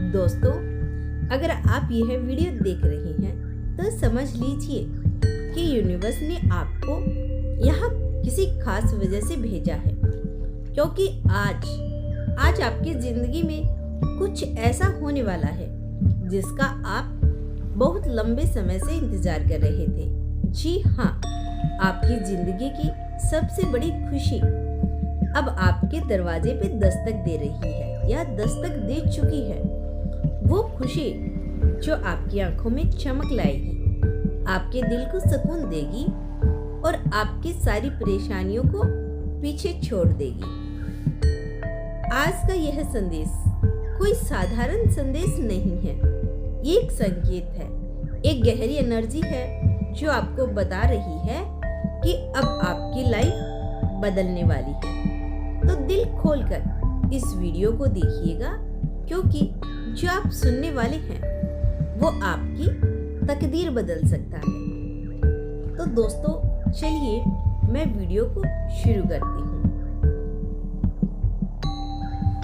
दोस्तों, अगर आप यह वीडियो देख रहे हैं तो समझ लीजिए कि यूनिवर्स ने आपको यहाँ किसी खास वजह से भेजा है, क्योंकि आज आपकी जिंदगी में कुछ ऐसा होने वाला है जिसका आप बहुत लंबे समय से इंतजार कर रहे थे। जी हाँ, आपकी जिंदगी की सबसे बड़ी खुशी अब आपके दरवाजे पे दस्तक दे रही है या दस्तक दे चुकी है। वो खुशी जो आपकी आंखों में चमक लाएगी, आपके दिल को सुकून देगी और आपकी सारी परेशानियों को पीछे छोड़ देगी। आज का यह संदेश कोई साधारण संदेश नहीं है, ये एक संकेत है, एक गहरी एनर्जी है जो आपको बता रही है कि अब आपकी लाइफ बदलने वाली है। तो दिल खोलकर इस वीडियो को देखिएगा, क्योंकि जो आप सुनने वाले हैं वो आपकी तकदीर बदल सकता है। तो दोस्तों, चलिए मैं वीडियो को शुरू करती हूँ।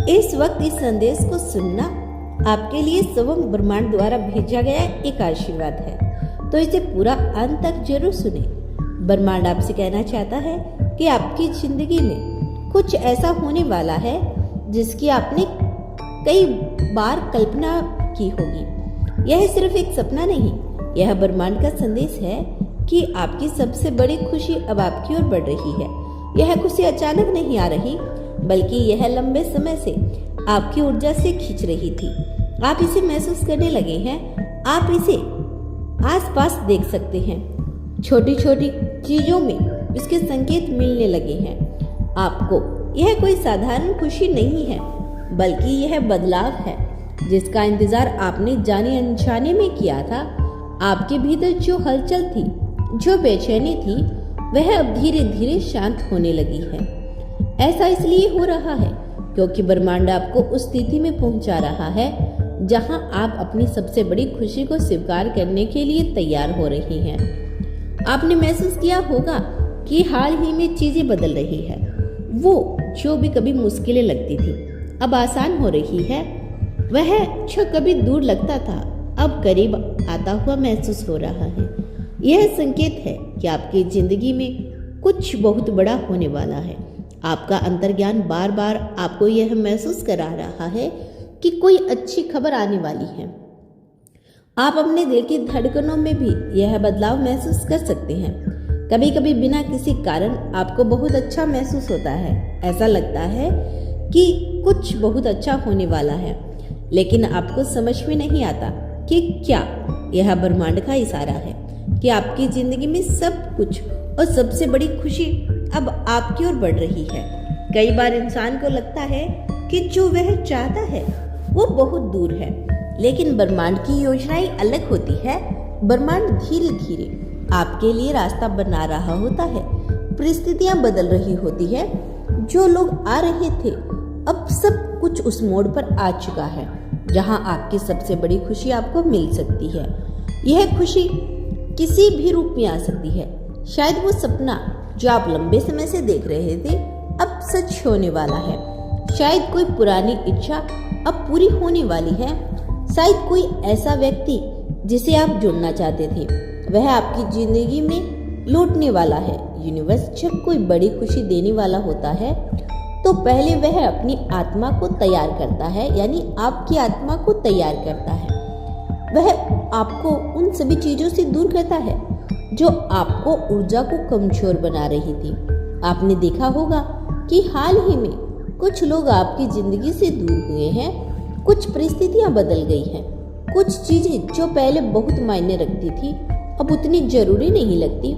इस वक्त इस संदेश को सुनना आपके लिए स्वयं ब्रह्मांड द्वारा भेजा गया एक आशीर्वाद है, तो इसे पूरा अंत तक जरूर सुने। ब्रह्मांड आपसे कहना चाहता है कि आपकी जिंदगी में कुछ ऐसा होने वाला है जिसकी आपने कई बार कल्पना की होगी। यह सिर्फ एक सपना नहीं, यह ब्रह्मांड का संदेश है कि आपकी सबसे बड़ी खुशी अब आपकी ओर बढ़ रही है। यह खुशी अचानक नहीं आ रही, बल्कि यह लंबे समय से आपकी ऊर्जा से खींच रही थी। आप इसे महसूस करने लगे हैं, आप इसे आसपास देख सकते हैं। छोटी छोटी चीजों में इसके संकेत मिलने लगे हैं आपको। यह कोई साधारण खुशी नहीं है, बल्कि यह बदलाव है जिसका इंतजार आपने जाने अनजाने में किया था। आपके भीतर जो हलचल थी, जो बेचैनी थी, वह अब धीरे धीरे शांत होने लगी है। ऐसा इसलिए हो रहा है क्योंकि ब्रह्मांड आपको उस स्थिति में पहुंचा रहा है जहां आप अपनी सबसे बड़ी खुशी को स्वीकार करने के लिए तैयार हो रही हैं। आपने महसूस किया होगा कि हाल ही में चीजें बदल रही है। वो जो भी कभी मुश्किलें लगती थी अब आसान हो रही है। वह जो कभी दूर लगता था अब करीब आता हुआ महसूस हो रहा है। यह संकेत है कि आपकी जिंदगी में कुछ बहुत बड़ा होने वाला है। आपका अंतर्ज्ञान बार बार आपको यह महसूस करा रहा है कि कोई अच्छी खबर आने वाली है। आप अपने दिल की धड़कनों में भी यह बदलाव महसूस कर सकते हैं। कभी कभी बिना किसी कारण आपको बहुत अच्छा महसूस होता है। ऐसा लगता है कि कुछ बहुत अच्छा होने वाला है, लेकिन आपको समझ में नहीं आता कि क्या यह ब्रह्मांड का इशारा है कि आपकी जिंदगी में सब कुछ और सबसे बड़ी खुशी अब आपकी ओर बढ़ रही है। कई बार इंसान को लगता है कि जो वह चाहता है वो बहुत दूर है, लेकिन ब्रह्मांड की योजनाएं अलग होती है। ब्रह्मांड धीरे धीरे आपके लिए रास्ता बना रहा होता है। परिस्थितियां बदल रही होती है। जो लोग आ रहे थे अब सब कुछ उस मोड़ पर आ चुका है जहां आपकी सबसे बड़ी खुशी आपको मिल सकती है। यह खुशी किसी भी रूप में आ सकती है। शायद वो सपना जो आप लंबे समय से देख रहे थे अब सच होने वाला है। शायद कोई पुरानी इच्छा अब पूरी होने वाली है। शायद कोई ऐसा व्यक्ति जिसे आप जुड़ना चाहते थे वह आपकी जिंदगी में लौटने वाला है। यूनिवर्स जब कोई बड़ी खुशी देने वाला होता है तो पहले वह अपनी आत्मा को तैयार करता है, यानी आपकी आत्मा को तैयार करता है। वह आपको उन सभी चीजों से दूर करता है जो आपको ऊर्जा को कमजोर बना रही थी। आपने देखा होगा कि हाल ही में कुछ लोग आपकी जिंदगी से दूर हुए हैं। कुछ परिस्थितियां बदल गई हैं। कुछ चीजें जो पहले बहुत मायने रखती थी अब उतनी जरूरी नहीं लगती।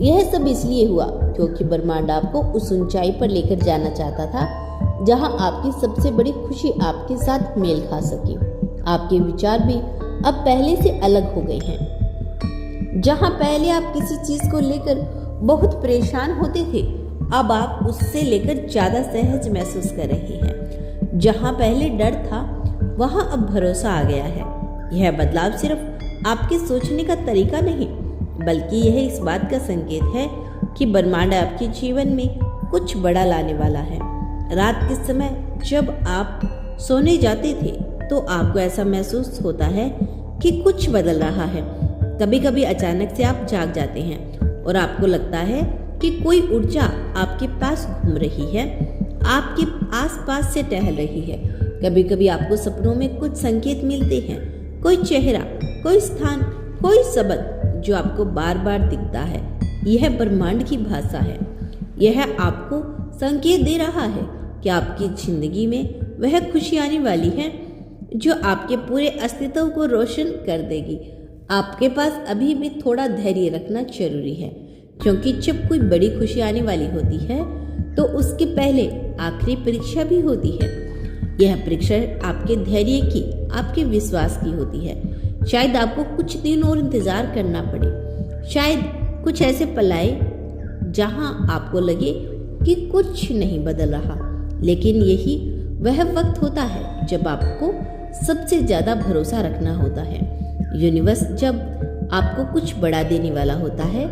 यह सब इसलिए हुआ क्योंकि ब्रह्मांड आपको उस ऊंचाई पर लेकर जाना चाहता था जहां आपकी सबसे बड़ी खुशी आपके साथ मेल खा सके। आपके विचार भी अब पहले से अलग हो गए हैं। जहां पहले आप किसी चीज को लेकर बहुत परेशान होते थे, अब आप उससे लेकर ज्यादा सहज महसूस कर रहे हैं। जहां पहले डर था, वहां अब भरोसा आ गया है। यह बदलाव सिर्फ आपके सोचने का तरीका नहीं, बल्कि यह इस बात का संकेत है कि ब्रह्मांड आपके जीवन में कुछ बड़ा लाने वाला है। रात के समय जब आप सोने जाते थे तो आपको ऐसा महसूस होता है कि कुछ बदल रहा है। कभी कभी अचानक से आप जाग जाते हैं और आपको लगता है कि कोई ऊर्जा आपके पास घूम रही है, आपके आसपास से टहल रही है। कभी कभी आपको सपनों में कुछ संकेत मिलते हैं, कोई चेहरा, कोई स्थान, कोई शब्द जो आपको बार बार दिखता है। यह ब्रह्मांड की भाषा है। यह आपको संकेत दे रहा है कि आपकी जिंदगी में वह खुशी आने वाली है जो आपके पूरे अस्तित्व को रोशन कर देगी। आपके पास अभी भी थोड़ा धैर्य रखना जरूरी है, क्योंकि जब कोई बड़ी खुशी आने वाली होती है तो उसके पहले आखिरी परीक्षा भी होती है। यह परीक्षा आपके धैर्य की, आपके विश्वास की होती है। शायद आपको कुछ दिन और इंतजार करना पड़े, शायद कुछ ऐसे पल आए जहां आपको लगे कि कुछ नहीं बदल रहा, लेकिन यही वह वक्त होता है जब आपको सबसे ज्यादा भरोसा रखना होता है। यूनिवर्स जब आपको कुछ बड़ा देने वाला होता है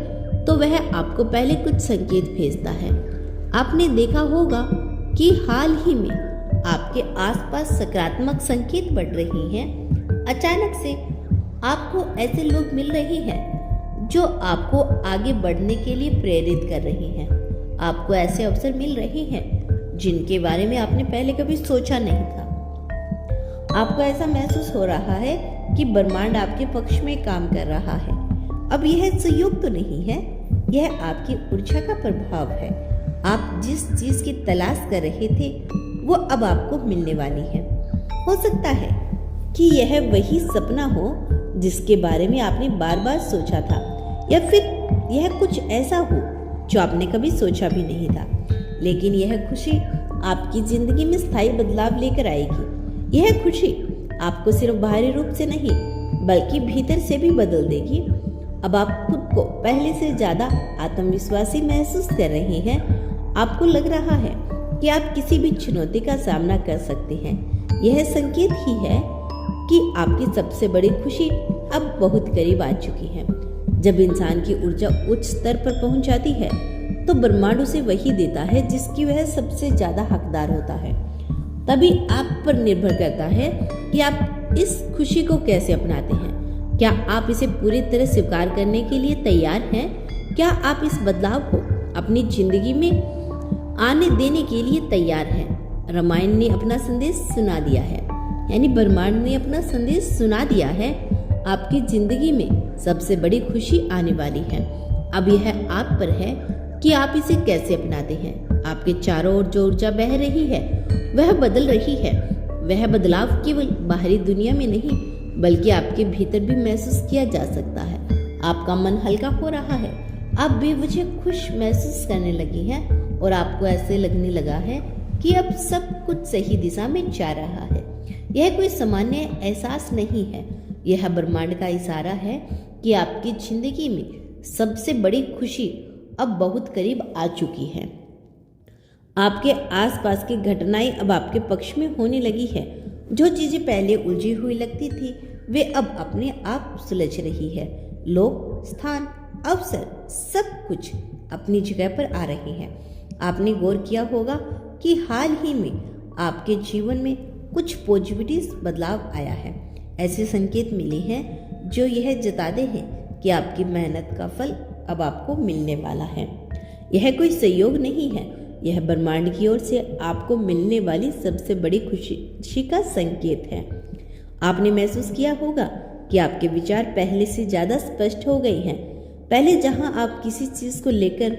तो वह आपको पहले कुछ संकेत भेजता है। आपने देखा होगा कि हाल ही में आपके आसपास सकारात्मक संकेत बढ़ रही हैं। अचानक से आपको ऐसे लोग मिल रहे हैं जो आपको आगे बढ़ने के लिए प्रेरित कर रहे हैं। आपको ऐसे अवसर मिल रहे हैं जिनके बारे में आपने पहले कभी सोचा नहीं था। आपको ऐसा महसूस हो रहा है कि ब्रह्मांड आपके पक्ष में काम कर रहा है। अब यह संयोग तो नहीं है, यह आपकी ऊर्जा का प्रभाव है। आप जिस चीज की तलाश कर रहे थे वो अब आपको मिलने वाली है। हो सकता है कि यह वही सपना हो जिसके बारे में आपने बार बार सोचा था, या फिर यह कुछ ऐसा हो जो आपने कभी सोचा भी नहीं था। लेकिन यह खुशी आपकी जिंदगी में स्थायी बदलाव लेकर आएगी। यह खुशी आपको सिर्फ बाहरी रूप से नहीं बल्कि भीतर से भी बदल देगी। अब आप खुद को पहले से ज्यादा आत्मविश्वासी महसूस कर रहे हैं। आपको लग रहा है कि आप किसी भी चुनौती का सामना कर सकते हैं। यह संकेत ही है कि आपकी सबसे बड़ी खुशी अब बहुत करीब आ चुकी है। जब इंसान की ऊर्जा उच्च स्तर पर पहुंच जाती है तो ब्रह्मांड उसे वही देता है जिसकी वह सबसे ज्यादा हकदार होता है। तभी आप पर निर्भर करता है कि आप इस खुशी को कैसे अपनाते हैं। क्या आप इसे पूरी तरह स्वीकार करने के लिए तैयार हैं? क्या आप इस बदलाव को अपनी जिंदगी में आने देने के लिए तैयार हैं? रामायण ने अपना संदेश सुना दिया है, यानी ब्रह्मांड ने अपना संदेश सुना दिया है। आपकी जिंदगी में सबसे बड़ी खुशी आने वाली है। अब यह आप पर है कि आप इसे कैसे अपनाते हैं। आपके चारों ओर जो ऊर्जा बह रही है वह बदल रही है। वह बदलाव केवल बाहरी दुनिया में नहीं बल्कि आपके भीतर भी महसूस किया जा सकता है। आपका मन हल्का हो रहा है, आप बेवजह खुश महसूस करने लगी हैं और आपको ऐसे लगने लगा है कि अब सब कुछ सही दिशा में जा रहा है। यह कोई सामान्य एहसास नहीं है, यह ब्रह्मांड का इशारा है कि आपकी जिंदगी में सबसे बड़ी खुशी अब बहुत करीब आ चुकी है। आपके आसपास की घटनाएं अब आपके पक्ष में होने लगी है। जो चीजें पहले उलझी हुई लगती थी वे अब अपने आप सुलझ रही है। लोग, स्थान, अवसर सब कुछ अपनी जगह पर आ रहे हैं। आपने गौर किया होगा कि हाल ही में आपके जीवन में कुछ पॉजिटिव बदलाव आया है। ऐसे संकेत मिले हैं जो यह जताते हैं कि आपकी मेहनत का फल अब आपको मिलने वाला है। यह कोई संयोग नहीं है, यह ब्रह्मांड की ओर से आपको मिलने वाली सबसे बड़ी खुशी का संकेत है। आपने महसूस किया होगा कि आपके विचार पहले से ज्यादा स्पष्ट हो गए हैं। पहले जहां आप किसी चीज को लेकर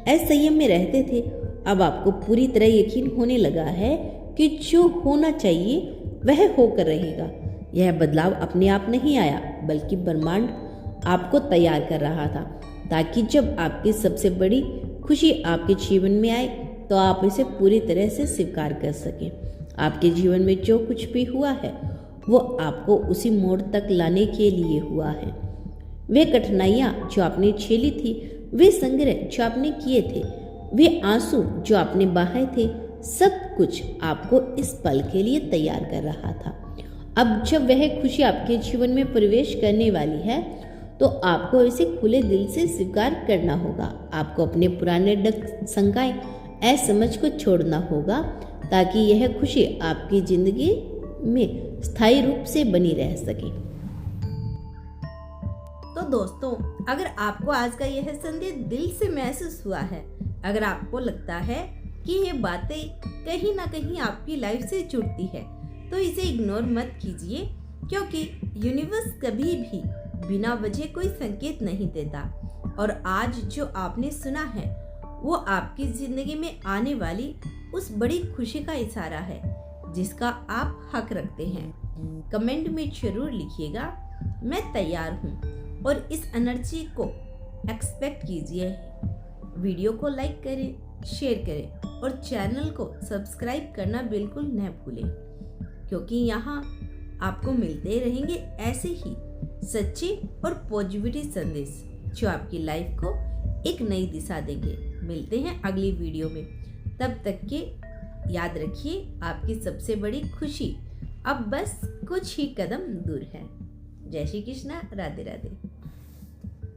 असंयम में रहते थे, अब आपको पूरी तरह यकीन होने लगा है कि जो होना चाहिए वह होकर रहेगा। यह बदलाव अपने आप नहीं आया बल्कि ब्रह्मांड आपको तैयार कर रहा था, ताकि जब आपकी सबसे बड़ी खुशी आपके जीवन में आए तो आप इसे पूरी तरह से स्वीकार कर सकें। आपके जीवन में जो कुछ भी हुआ है वो आपको उसी मोड़ तक लाने के लिए हुआ है। वे कठिनाइयाँ जो आपने झेली थी, वे संग्रह जो आपने किए थे, वे आंसू जो आपने बहाए थे, सब कुछ आपको इस पल के लिए तैयार कर रहा था। अब जब वह खुशी आपके जीवन में प्रवेश करने वाली है तो आपको इसे खुले दिल से स्वीकार करना होगा। आपको अपने पुराने डर, शंकाएं, असमझ को छोड़ना होगा ताकि यह खुशी आपकी जिंदगी में स्थायी रूप से बनी रह सके। तो दोस्तों, अगर आपको आज का यह संदेश दिल से महसूस हुआ है, अगर आपको लगता है कि ये बातें कहीं ना कहीं आपकी लाइफ से जुड़ती है, तो इसे इग्नोर मत कीजिए, क्योंकि यूनिवर्स कभी भी बिना वजह कोई संकेत नहीं देता। और आज जो आपने सुना है वो आपकी जिंदगी में आने वाली उस बड़ी खुशी का इशारा है जिसका आप हक रखते हैं। कमेंट में जरूर लिखिएगा, मैं तैयार हूँ, और इस एनर्जी को एक्सपेक्ट कीजिए। वीडियो को लाइक करें, शेयर करें और चैनल को सब्सक्राइब करना बिल्कुल न भूलें, क्योंकि यहाँ आपको मिलते रहेंगे ऐसे ही सच्चे और पॉजिटिव संदेश जो आपकी लाइफ को एक नई दिशा देंगे। मिलते हैं अगली वीडियो में, तब तक के याद रखिए, आपकी सबसे बड़ी खुशी अब बस कुछ ही कदम दूर है। जय श्री कृष्णा, राधे राधे।